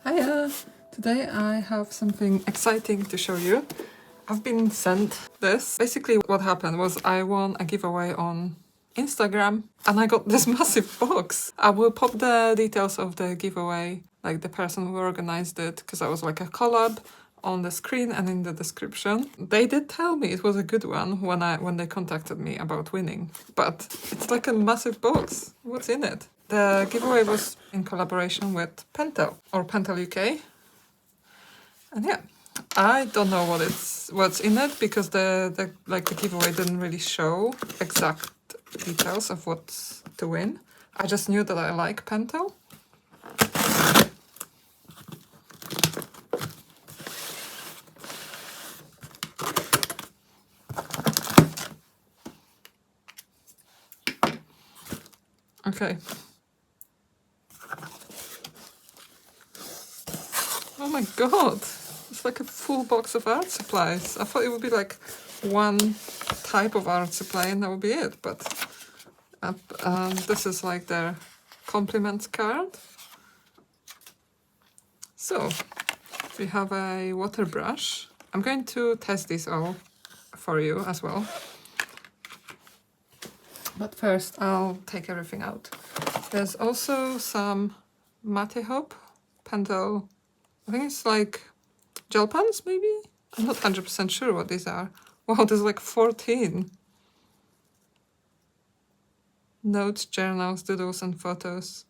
Hiya! Today I have something exciting to show you. I've been sent this. Basically what happened was I won a giveaway on Instagram and I got this massive box. I will pop the details of the giveaway, like the person who organized it, because I was like a collab, on the screen and in the description. They did tell me it was a good one when they contacted me about winning, but it's like a massive box. What's in it? The giveaway was in collaboration with Pentel or Pentel UK. And yeah, I don't know what's in it because the giveaway didn't really show exact details of what's to win. I just knew that I like Pentel. Okay. Oh my god! It's like a full box of art supplies. I thought it would be like one type of art supply and that would be it, but this is like their compliments card. So, we have a water brush. I'm going to test these all for you as well. But first I'll take everything out. There's also some Mate Hope Pentel. I think it's like gel pens, maybe? I'm not 100% sure what these are. Wow, there's like 14. Notes, journals, doodles and photos.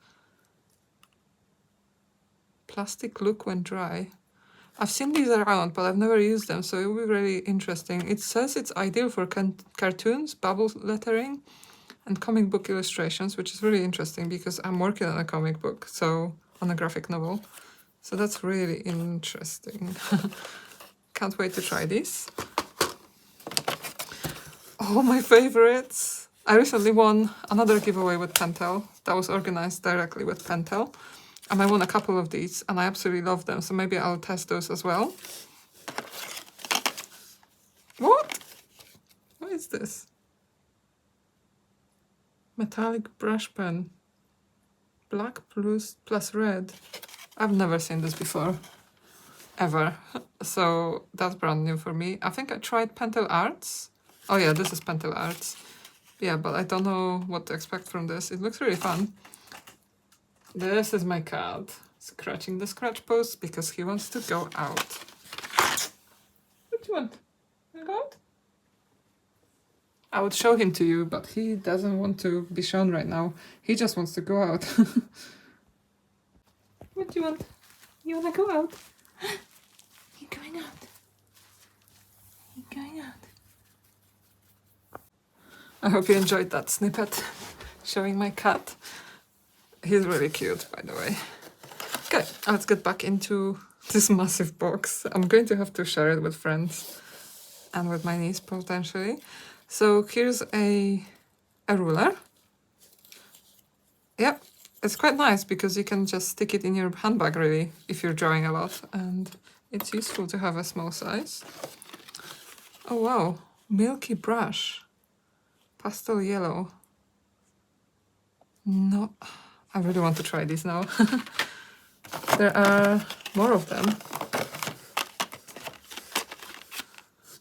Plastic look when dry. I've seen these around, but I've never used them, so it will be really interesting. It says it's ideal for cartoons, bubble lettering, and comic book illustrations, which is really interesting because I'm working on a comic book, so on a graphic novel. So that's really interesting. Can't wait to try these. Oh, my favorites! I recently won another giveaway with Pentel that was organized directly with Pentel. And I won a couple of these and I absolutely love them, so maybe I'll test those as well. What? What is this? Metallic brush pen. Black plus red. I've never seen this before. Ever. So that's brand new for me. I think I tried Pentel Arts. Oh yeah, this is Pentel Arts. Yeah, but I don't know what to expect from this. It looks really fun. This is my cat. Scratching the scratch post because he wants to go out. What do you want? You go out? I would show him to you, but he doesn't want to be shown right now. He just wants to go out. What do you want? You want to go out? You're going out. You're going out. I hope you enjoyed that snippet showing my cat. He's really cute, by the way. Okay, let's get back into this massive box. I'm going to have to share it with friends and with my niece potentially. So here's a ruler. Yep, it's quite nice because you can just stick it in your handbag really if you're drawing a lot, and it's useful to have a small size. Oh wow, milky brush. Pastel yellow. No, I really want to try these now. There are more of them.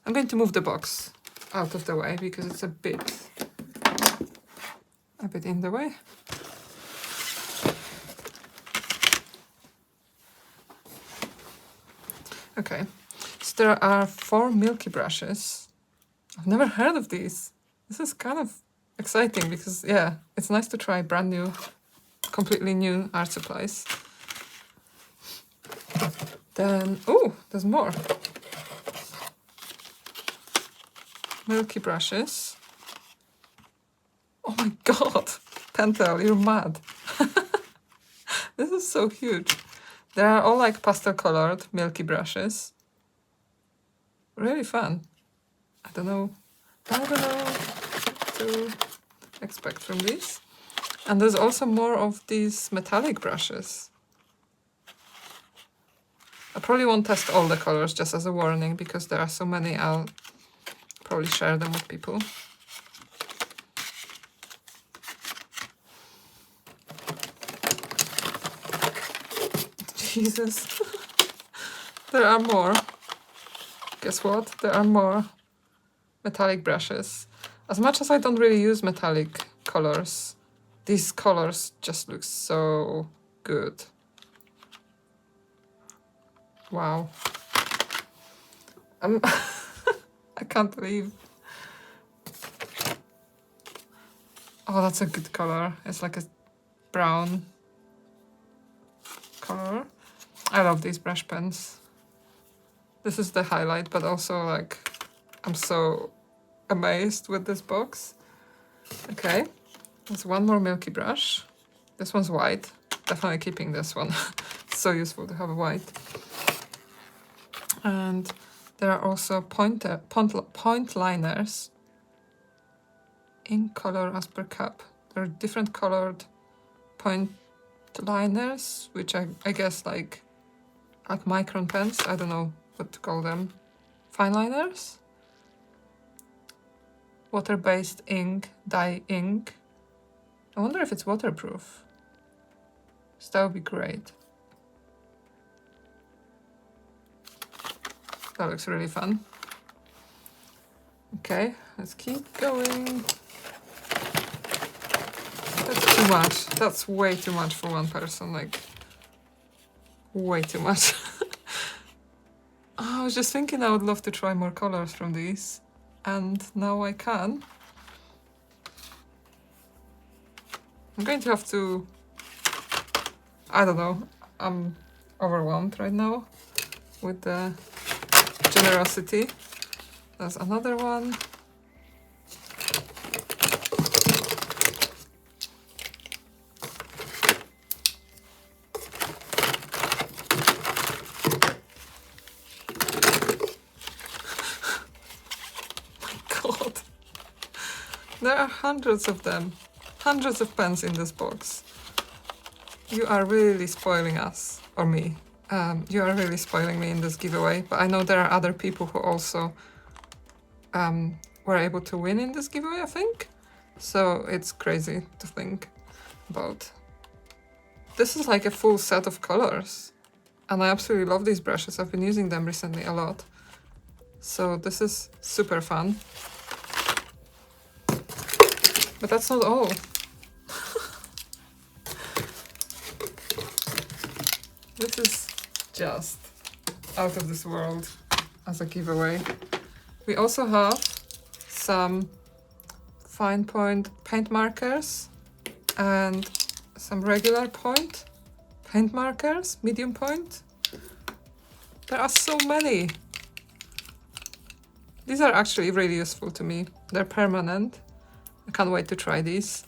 I'm going to move the box out of the way because it's a bit in the way. Okay, so there are 4 milky brushes. I've never heard of these. This is kind of exciting because, yeah, it's nice to try brand new, completely new art supplies. Then, oh, there's more. Milky brushes. Oh my god, Pentel, you're mad. This is so huge. They are all like pastel colored milky brushes. Really fun. I don't know what to expect from these. And there's also more of these metallic brushes. I probably won't test all the colors, just as a warning, because there are so many. I'll probably share them with people. Jesus. There are more. Guess what? There are more metallic brushes. As much as I don't really use metallic colors, these colors just look so good. Wow. I can't believe. Oh, that's a good color. It's like a brown color. I love these brush pens. This is the highlight, but also like I'm so amazed with this box. Okay, there's one more milky brush. This one's white. Definitely keeping this one. It's so useful to have a white. And there are also point liners in color as per cup. There are different colored point liners, which I guess like micron pens. I don't know what to call them. Fine liners. Water-based ink, dye ink. I wonder if it's waterproof. So that would be great. That looks really fun. Okay, let's keep going. That's too much. That's way too much for one person, like way too much. I was just thinking I would love to try more colors from these, and now I can. I'm going to have to, I don't know, I'm overwhelmed right now with the generosity. There's another one. God. There are hundreds of them. Hundreds of pens in this box. You are really spoiling us, or me. You are really spoiling me in this giveaway, but I know there are other people who also were able to win in this giveaway, I think. So it's crazy to think about. This is like a full set of colors, and I absolutely love these brushes. I've been using them recently a lot. So this is super fun. But that's not all. This is just out of this world as a giveaway. We also have some fine point paint markers and some regular point paint markers, medium point. There are so many. These are actually really useful to me. They're permanent. I can't wait to try these.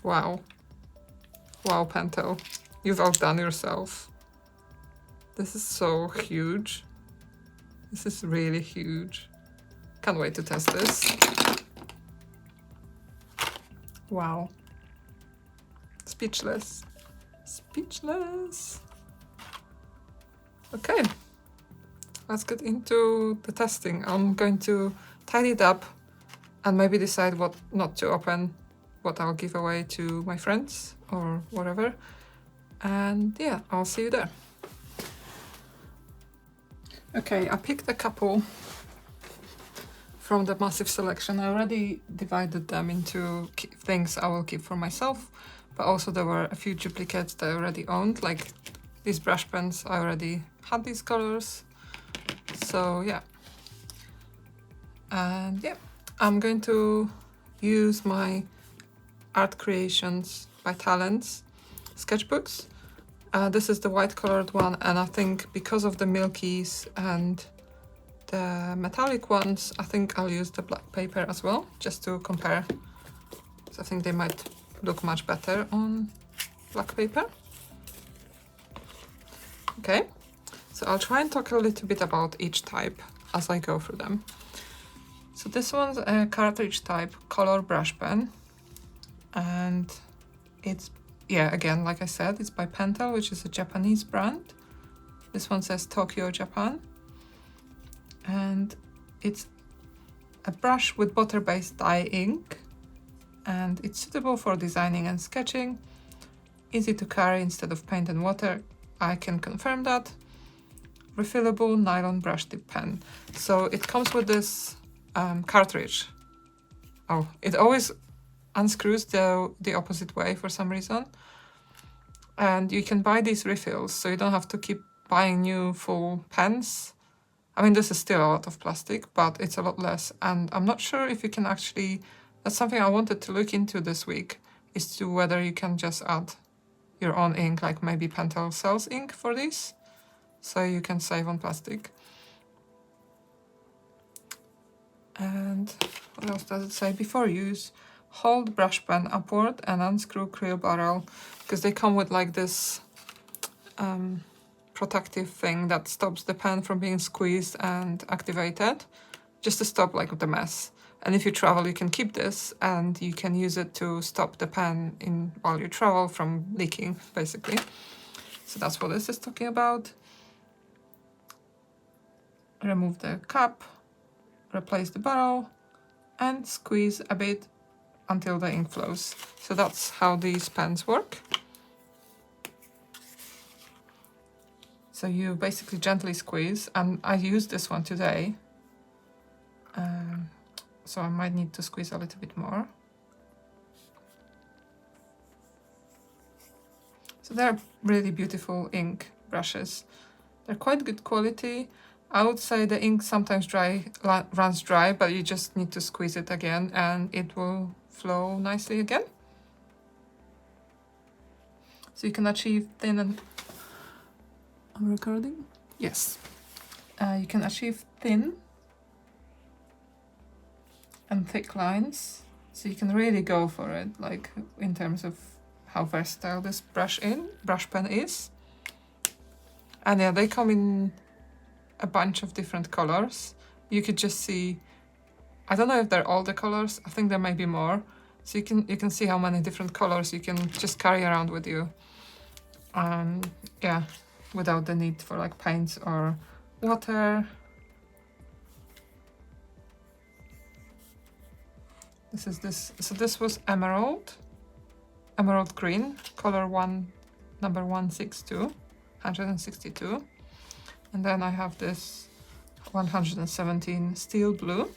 Wow. Wow, Pentel. You've outdone yourself. This is so huge. This is really huge. Can't wait to test this. Wow. Speechless. Speechless. Okay. Let's get into the testing. I'm going to tidy it up and maybe decide what not to open, what I'll give away to my friends or whatever. And yeah, I'll see you there. Okay, I picked a couple from the massive selection. I already divided them into things I will keep for myself, but also there were a few duplicates that I already owned, like these brush pens. I already had these colors. So yeah. And yeah, I'm going to use my Art Creations by Talents sketchbooks. This is the white colored one, and I think because of the milkies and the metallic ones, I think I'll use the black paper as well, just to compare. So I think they might look much better on black paper. Okay, so I'll try and talk a little bit about each type as I go through them. So this one's a cartridge type color brush pen, and it's, yeah, again, like I said, it's by Pentel, which is a Japanese brand. This one says Tokyo, Japan. And it's a brush with butter-based dye ink, and it's suitable for designing and sketching. easy to carry instead of paint and water. I can confirm that. Refillable nylon brush tip pen. So it comes with this cartridge. Oh, it always unscrews the opposite way for some reason. And you can buy these refills, so you don't have to keep buying new full pens. I mean, this is still a lot of plastic, but it's a lot less. And I'm not sure if you can actually, that's something I wanted to look into this week, is to whether you can just add your own ink, like maybe Pentel sells ink for this, so you can save on plastic. And what else does it say? Before use, hold brush pen upward and unscrew quill barrel, because they come with like this protective thing that stops the pen from being squeezed and activated, just to stop like the mess. And if you travel, you can keep this and you can use it to stop the pen while you travel from leaking, basically. So that's what this is talking about. Remove the cap, replace the barrel, and squeeze a bit until the ink flows. So that's how these pens work. So you basically gently squeeze, and I used this one today. So I might need to squeeze a little bit more. So they're really beautiful ink brushes. They're quite good quality. I would say the ink sometimes runs dry, but you just need to squeeze it again and it will flow nicely again. So you can achieve thin and... I'm recording? Yes. You can achieve thin and thick lines. So you can really go for it, like in terms of how versatile this brush pen is. And yeah, they come in a bunch of different colors. You could just see, I don't know if they're all the colors, I think there may be more. So you can see how many different colors you can just carry around with you. Yeah, without the need for like paints or water. So this was emerald green, color number 162. And then I have this 117 steel blue,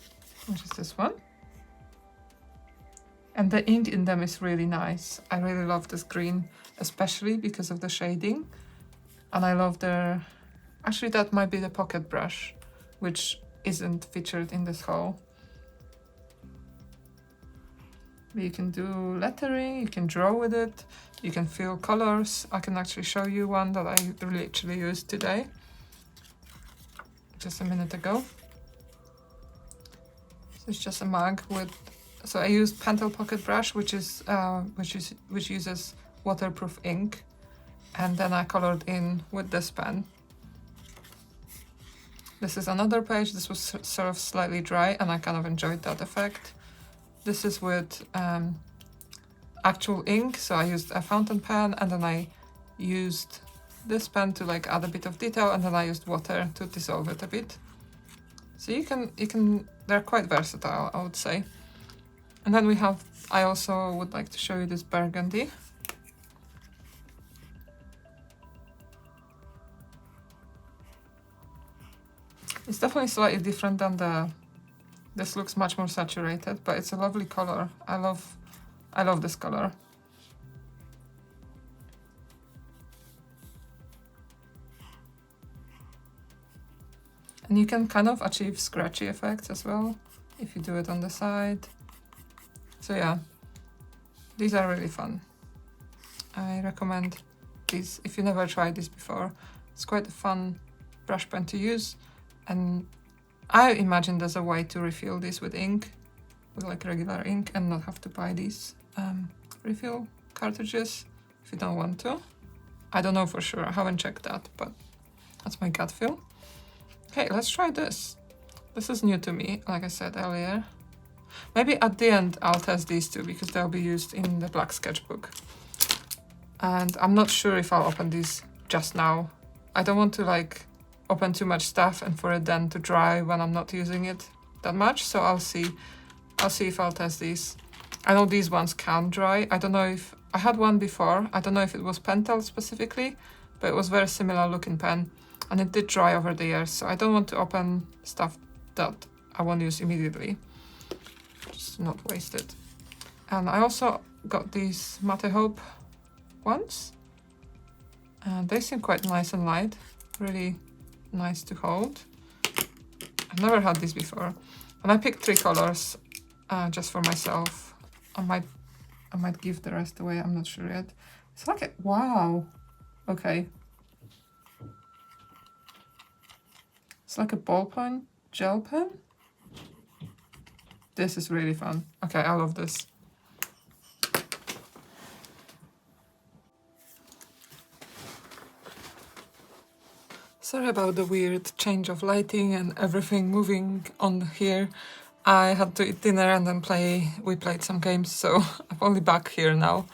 which is this one. And the ink in them is really nice. I really love this green, especially because of the shading. And I love actually that might be the pocket brush, which isn't featured in this haul. You can do lettering, you can draw with it, you can fill colors. I can actually show you one that I literally used today, just a minute ago. So it's just a mug with, so I used Pentel pocket brush, which uses waterproof ink, and then I colored in with this pen. This is another page. This was sort of slightly dry, and I kind of enjoyed that effect. This is with actual ink, so I used a fountain pen, and then I used this pen to like add a bit of detail, and then I used water to dissolve it a bit. So you can they're quite versatile, I would say. And then I also would like to show you this burgundy. It's definitely slightly different than this looks much more saturated, but it's a lovely color. I love this color. And you can kind of achieve scratchy effects as well if you do it on the side. So yeah, these are really fun. I recommend these if you never tried this before. It's quite a fun brush pen to use, and I imagine there's a way to refill this with ink, with like regular ink, and not have to buy these refill cartridges if you don't want to. I don't know for sure, I haven't checked that, but that's my gut feel. Okay, let's try this. This is new to me, like I said earlier. Maybe at the end I'll test these two because they'll be used in the black sketchbook. And I'm not sure if I'll open these just now. I don't want to like open too much stuff and for it then to dry when I'm not using it that much, so I'll see if I'll test these. I know these ones can dry. I don't know if I had one before. I don't know if it was pentel specifically, but it was very similar looking pen, and it did dry over the years, so I don't want to open stuff that I won't use immediately. Just not waste it. And I also got these Mate Hope ones, and they seem quite nice and light, really nice to hold. I've never had these before, and I picked 3 colors just for myself. I might give the rest away, I'm not sure yet. It's like a, wow, okay. It's like a ballpoint gel pen. This is really fun. Okay, I love this. Sorry about the weird change of lighting and everything moving on here. I had to eat dinner and then we played some games, so I'm only back here now.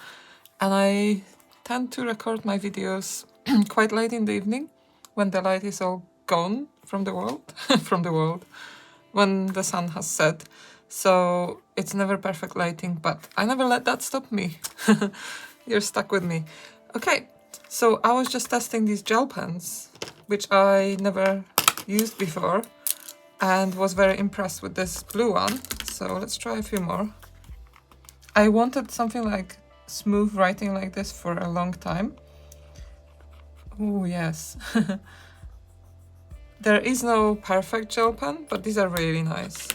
And I tend to record my videos quite late in the evening, when the light is all gone from the world, when the sun has set. So it's never perfect lighting, but I never let that stop me. You're stuck with me. Okay, so I was just testing these gel pens, which I never used before, and was very impressed with this blue one. So let's try a few more. I wanted something like smooth writing like this for a long time. Oh yes. There is no perfect gel pen, but these are really nice.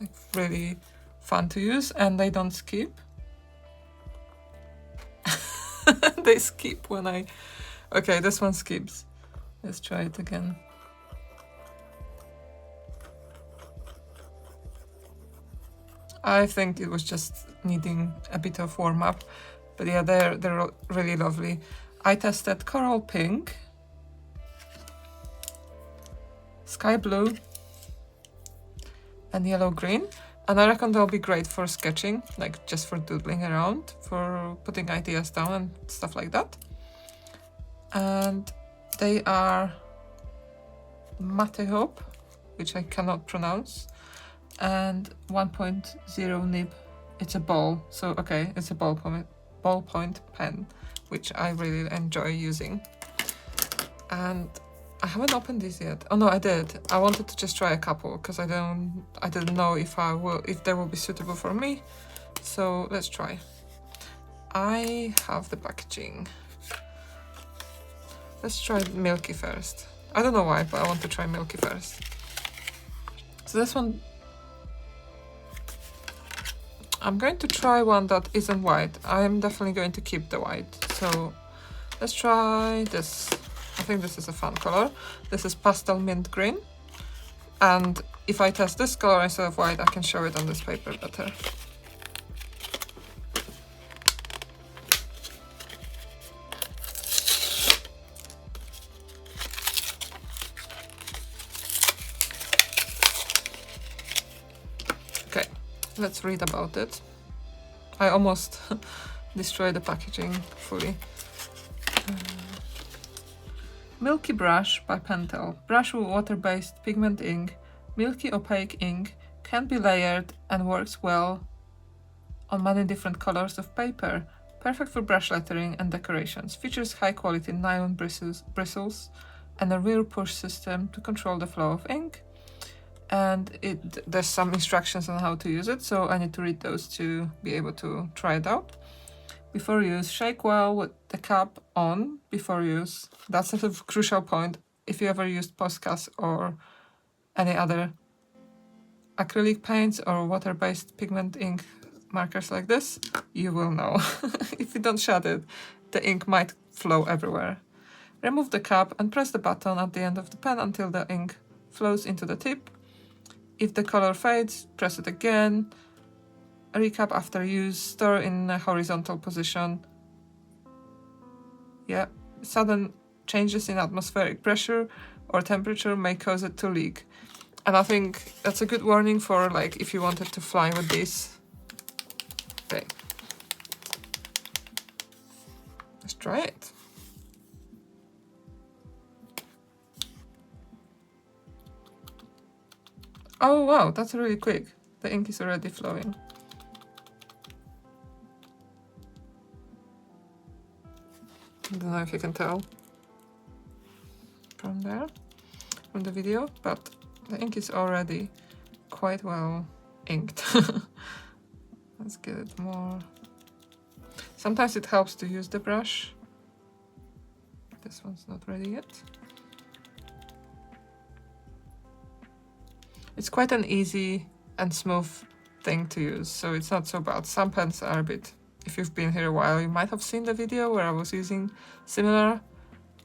Like really fun to use, and they don't skip. They skip when I... Okay, this one skips. Let's try it again. I think it was just needing a bit of warm-up, but yeah, they're really lovely. I tested coral pink, sky blue, and yellow green, and I reckon they'll be great for sketching, like just for doodling around, for putting ideas down and stuff like that. And they are Mate Hope, which I cannot pronounce, and 1.0 nib. It's a ball, so okay, it's a ballpoint pen, which I really enjoy using. And I haven't opened these yet. Oh no, I did. I wanted to just try a couple because I didn't know if they will be suitable for me. So let's try. I have the packaging. Let's try Milky first. I don't know why, but I want to try Milky first. So this one, I'm going to try one that isn't white. I'm definitely going to keep the white. So let's try this. I think this is a fun color. This is pastel mint green. And if I test this color instead of white, I can show it on this paper better. Okay, let's read about it. I almost destroyed the packaging fully. Milky Brush by Pentel. Brush with water-based pigment ink. Milky opaque ink can be layered and works well on many different colors of paper. Perfect for brush lettering and decorations. Features high-quality nylon bristles and a rear push system to control the flow of ink. And there's some instructions on how to use it, so I need to read those to be able to try it out. Before use, shake well with the cap on before use. That's a crucial point. If you ever used Poscas or any other acrylic paints or water-based pigment ink markers like this, you will know. If you don't shut it, the ink might flow everywhere. Remove the cap and press the button at the end of the pen until the ink flows into the tip. If the color fades, press it again. Recap after use, store in a horizontal position. Yeah, sudden changes in atmospheric pressure or temperature may cause it to leak. And I think that's a good warning for like if you wanted to fly with this. Okay. Let's try it. Oh wow, that's really quick. The ink is already flowing. I don't know if you can tell from there, from the video, but the ink is already quite well inked. Let's get it more. Sometimes it helps to use the brush. This one's not ready yet. It's quite an easy and smooth thing to use, so it's not so bad. Some pens are a bit, if you've been here a while, you might have seen the video where I was using similar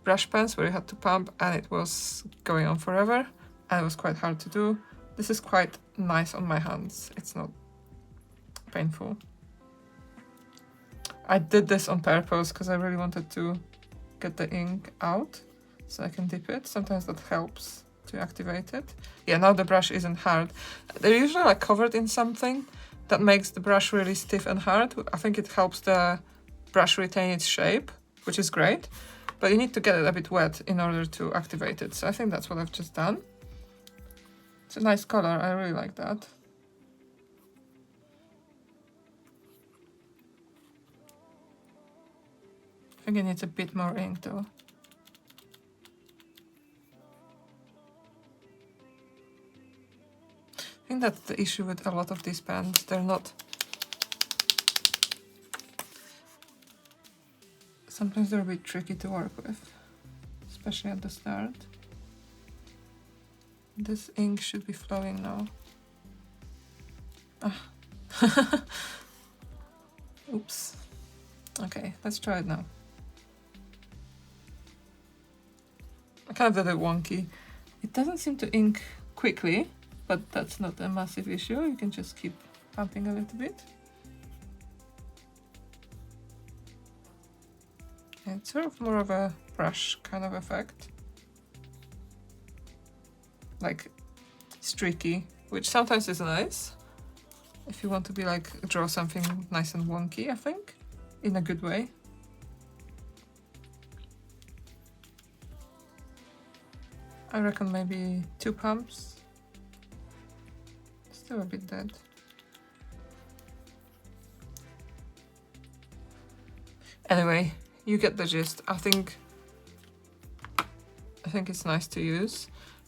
brush pens where you had to pump and it was going on forever and it was quite hard to do. This is quite nice on my hands. It's not painful. I did this on purpose because I really wanted to get the ink out so I can dip it. Sometimes that helps to activate it. Yeah, now the brush isn't hard. They're usually like covered in something that makes the brush really stiff and hard. I think it helps the brush retain its shape, which is great, but you need to get it a bit wet in order to activate it. So I think that's what I've just done. It's a nice color, I really like that. I think it needs a bit more ink though. I think that's the issue with a lot of these pens. They're not... Sometimes they're a bit tricky to work with, especially at the start. This ink should be flowing now. Ah. Oops. Okay, let's try it now. I kind of did it wonky. It doesn't seem to ink quickly, but that's not a massive issue. You can just keep pumping a little bit. And it's sort of more of a brush kind of effect. Like streaky, which sometimes is nice. If you want to be like, draw something nice and wonky, I think, in a good way. I reckon maybe 2 pumps. Still a bit dead. Anyway, you get the gist. I think it's nice to use.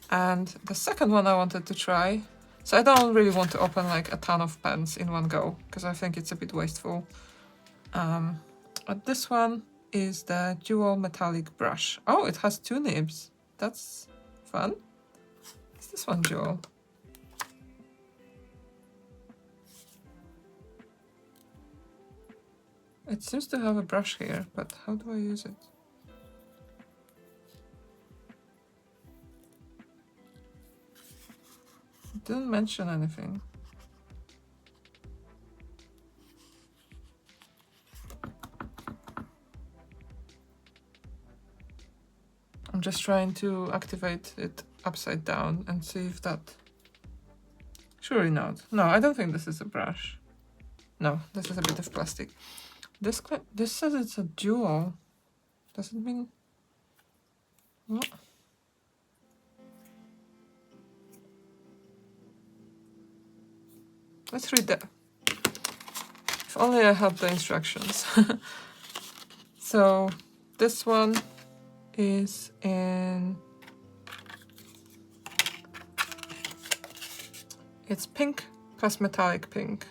And the second one I wanted to try, so I don't really want to open like a ton of pens in one go because I think it's a bit wasteful. But this one is the dual metallic brush. Oh, it has 2 nibs. That's fun. Is this one dual? It seems to have a brush here, but how do I use it? It didn't mention anything. I'm just trying to activate it upside down and see if that... Surely not. No, I don't think this is a brush. No, this is a bit of plastic. This says it's a dual. Does it mean... What? Let's read that. If only I had the instructions. So this one is in... It's pink plus metallic pink.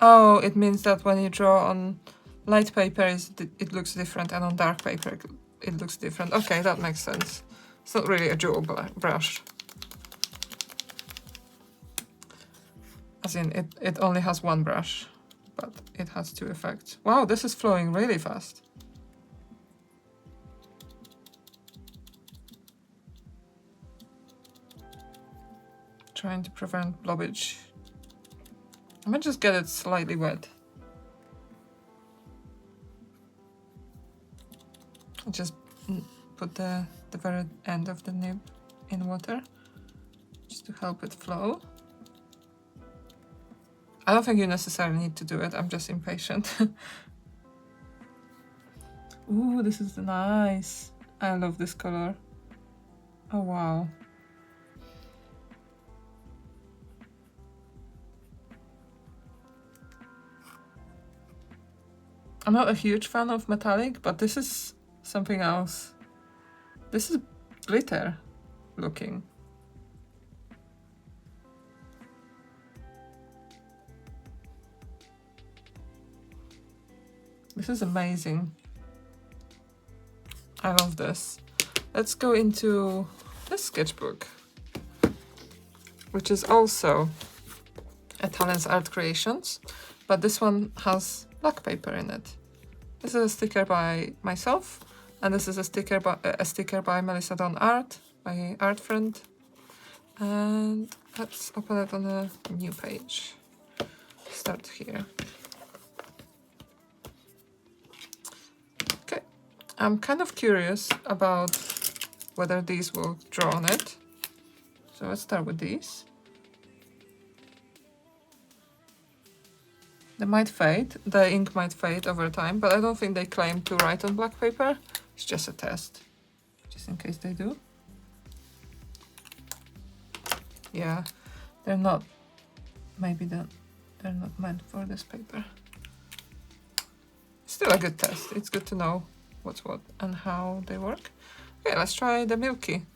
Oh, it means that when you draw on light paper, it looks different, and on dark paper it looks different. Okay, that makes sense. It's not really a dual brush. As in, it only has 1 brush, but it has 2 effects. Wow, this is flowing really fast. Trying to prevent blobbage. I might just get it slightly wet. I'll just put the very end of the nib in water, just to help it flow. I don't think you necessarily need to do it, I'm just impatient. Ooh, this is nice. I love this color. Oh wow. I'm not a huge fan of metallic, but this is something else. This is glitter looking. This is amazing. I love this. Let's go into this sketchbook, which is also Italian's Art Creations, but this one has black paper in it. This is a sticker by myself, and this is a sticker by Melissa Dawn Art, my art friend. And let's open it on a new page. Start here. Okay, I'm kind of curious about whether these will draw on it. So let's start with these. They might fade, the ink might fade over time, but I don't think they claim to write on black paper. It's just a test, just in case they do. Yeah, they're not, maybe they're not meant for this paper. Still a good test. It's good to know what's what and how they work. Okay, let's try the Milky.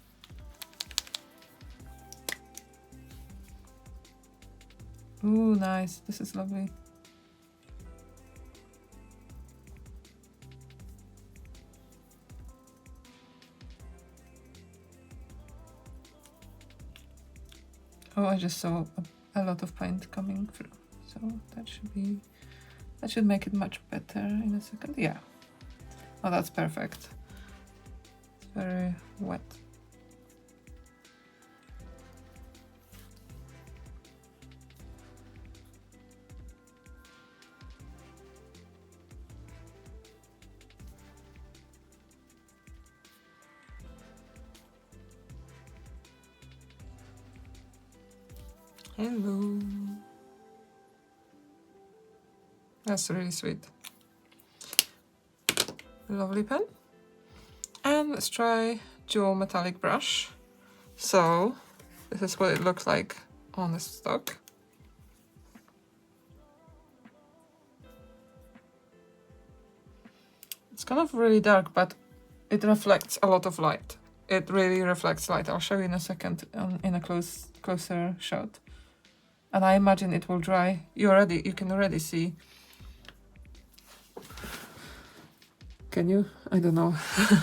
Ooh, nice. This is lovely. Oh, I just saw a lot of paint coming through, so that should make it much better in a second. Yeah. Oh, that's perfect. It's very wet. Hello. That's really sweet. Lovely pen. And let's try dual metallic brush. So this is what it looks like on the stock. It's kind of really dark, but it reflects a lot of light. It really reflects light. I'll show you in a second in a closer shot. And I imagine it will dry. You can already see. Can you? I don't know.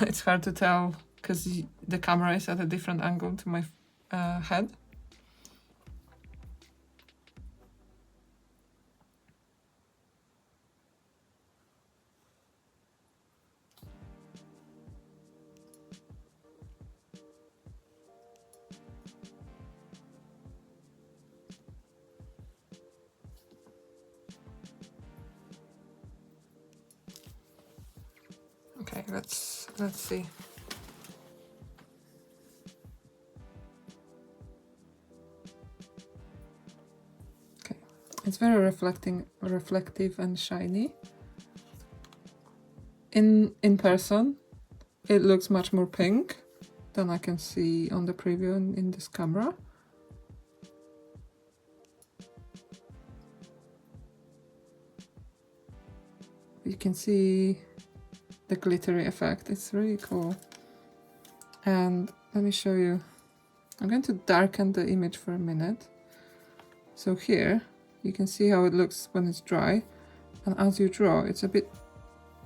It's hard to tell because the camera is at a different angle to my head. Okay, let's see. Okay, it's very reflective and shiny. In person, it looks much more pink than I can see on the preview in this camera. You can see the glittery effect. It's really cool. And let me show you. I'm going to darken the image for a minute. So here you can see how it looks when it's dry, and as you draw it's a bit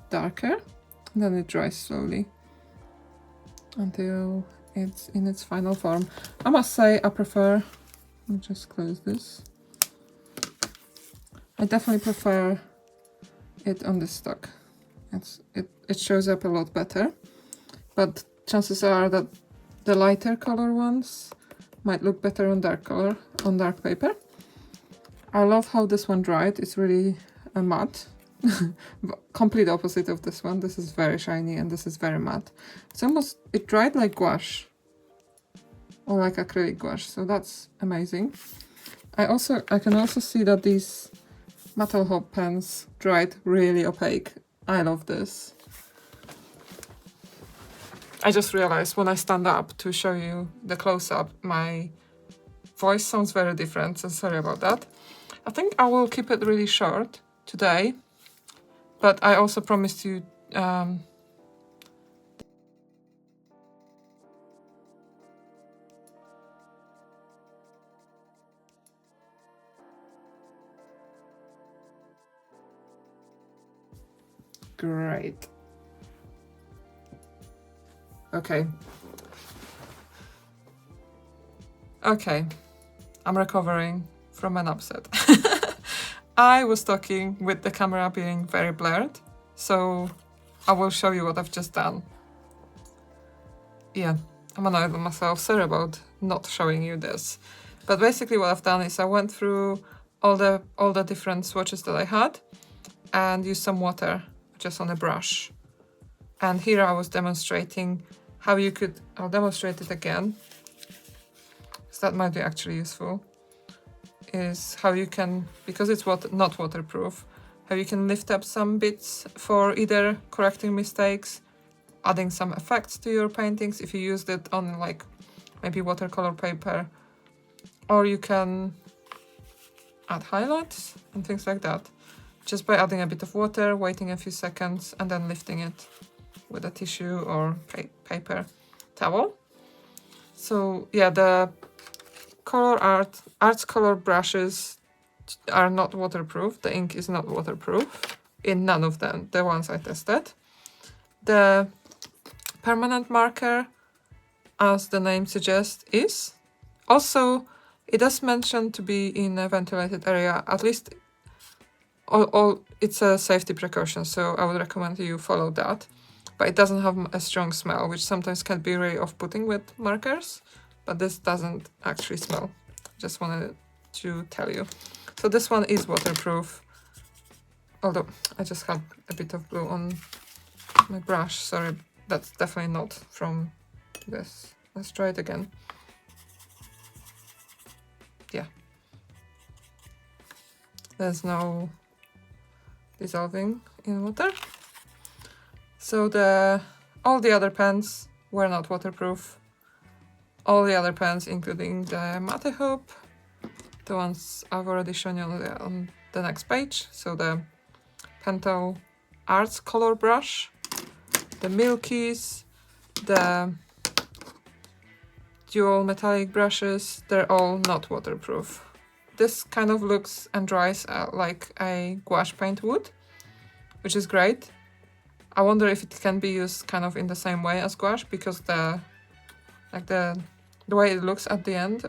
darker, and then it dries slowly until it's in its final form. I must say I prefer, let me just close this. I definitely prefer it on the stock. It shows up a lot better, but chances are that the lighter color ones might look better on dark paper. I love how this one dried. It's really a matte. Complete opposite of this one. This is very shiny and this is very matte. It dried like gouache or like acrylic gouache, so that's amazing. I can also see that these metal hop pens dried really opaque. I love this. I just realized when I stand up to show you the close-up, my voice sounds very different, so sorry about that. I think I will keep it really short today But I also promised you great. Okay. Okay. I'm recovering from an upset. I was talking with the camera being very blurred, so I will show you what I've just done. Yeah, I'm annoyed with myself. Sorry about not showing you this. But basically what I've done is I went through all the different swatches that I had and used some water just on a brush. And here I was demonstrating how you could, I'll demonstrate it again, because that might be actually useful, is how you can, because it's not waterproof, how you can lift up some bits for either correcting mistakes, adding some effects to your paintings if you used it on like maybe watercolor paper, or you can add highlights and things like that just by adding a bit of water, waiting a few seconds and then lifting it with a tissue or paper towel. So yeah, the arts color brushes are not waterproof. The ink is not waterproof in none of them, the ones I tested. The permanent marker, as the name suggests, is. Also, it does mention to be in a ventilated area, at least it's a safety precaution, so I would recommend you follow that. But it doesn't have a strong smell, which sometimes can be really off-putting with markers, but this doesn't actually smell. Just wanted to tell you. So this one is waterproof, although I just had a bit of glue on my brush. Sorry, that's definitely not from this. Let's try it again. Yeah. There's no dissolving in water. So all the other pens were not waterproof. All the other pens, including the matte hoop, the ones I've already shown you on the next page. So the Pentel Arts color brush, the Milkies, the dual metallic brushes, they're all not waterproof. This kind of looks and dries like a gouache paint would, which is great. I wonder if it can be used kind of in the same way as gouache, because the way it looks at the end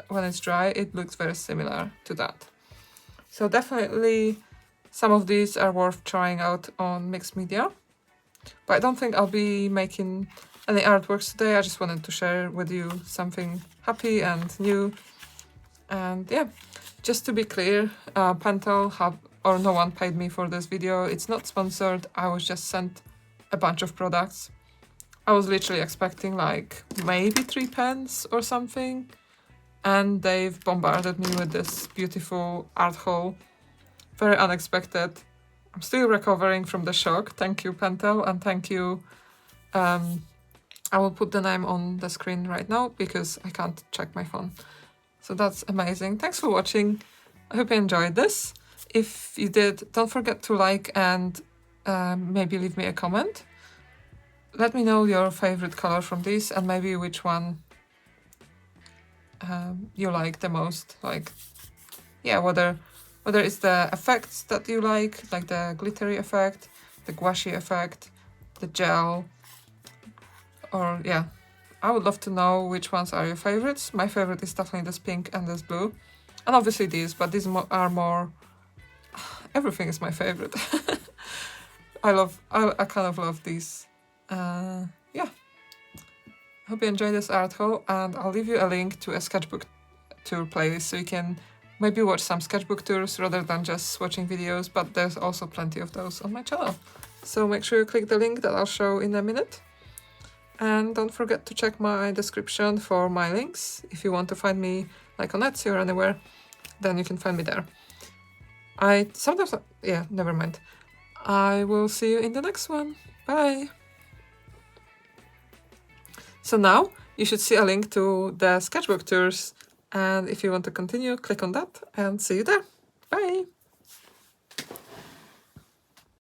when it's dry, it looks very similar to that. So definitely some of these are worth trying out on mixed media. But I don't think I'll be making any artworks today. I just wanted to share with you something happy and new. And yeah, just to be clear, Pentel no one paid me for this video. It's not sponsored. I was just sent a bunch of products. I was literally expecting like maybe 3 pens or something, and they've bombarded me with this beautiful art haul. Very unexpected. I'm still recovering from the shock. Thank you, Pentel, and thank you. I will put the name on the screen right now because I can't check my phone. So that's amazing. Thanks for watching. I hope you enjoyed this. If you did, don't forget to like and maybe leave me a comment. Let me know your favorite color from these and maybe which one you like the most. Like, yeah, whether it's the effects that you like the glittery effect, the gouache effect, the gel, or yeah. I would love to know which ones are your favorites. My favorite is definitely this pink and this blue. And obviously these, but these are more... Everything is my favorite. I kind of love these. Yeah. Hope you enjoyed this art haul, and I'll leave you a link to a sketchbook tour playlist so you can maybe watch some sketchbook tours rather than just watching videos, but there's also plenty of those on my channel. So make sure you click the link that I'll show in a minute. And don't forget to check my description for my links. If you want to find me like on Etsy or anywhere, then you can find me there. Yeah, never mind. I will see you in the next one. Bye! So now you should see a link to the sketchbook tours, and if you want to continue, click on that and see you there. Bye!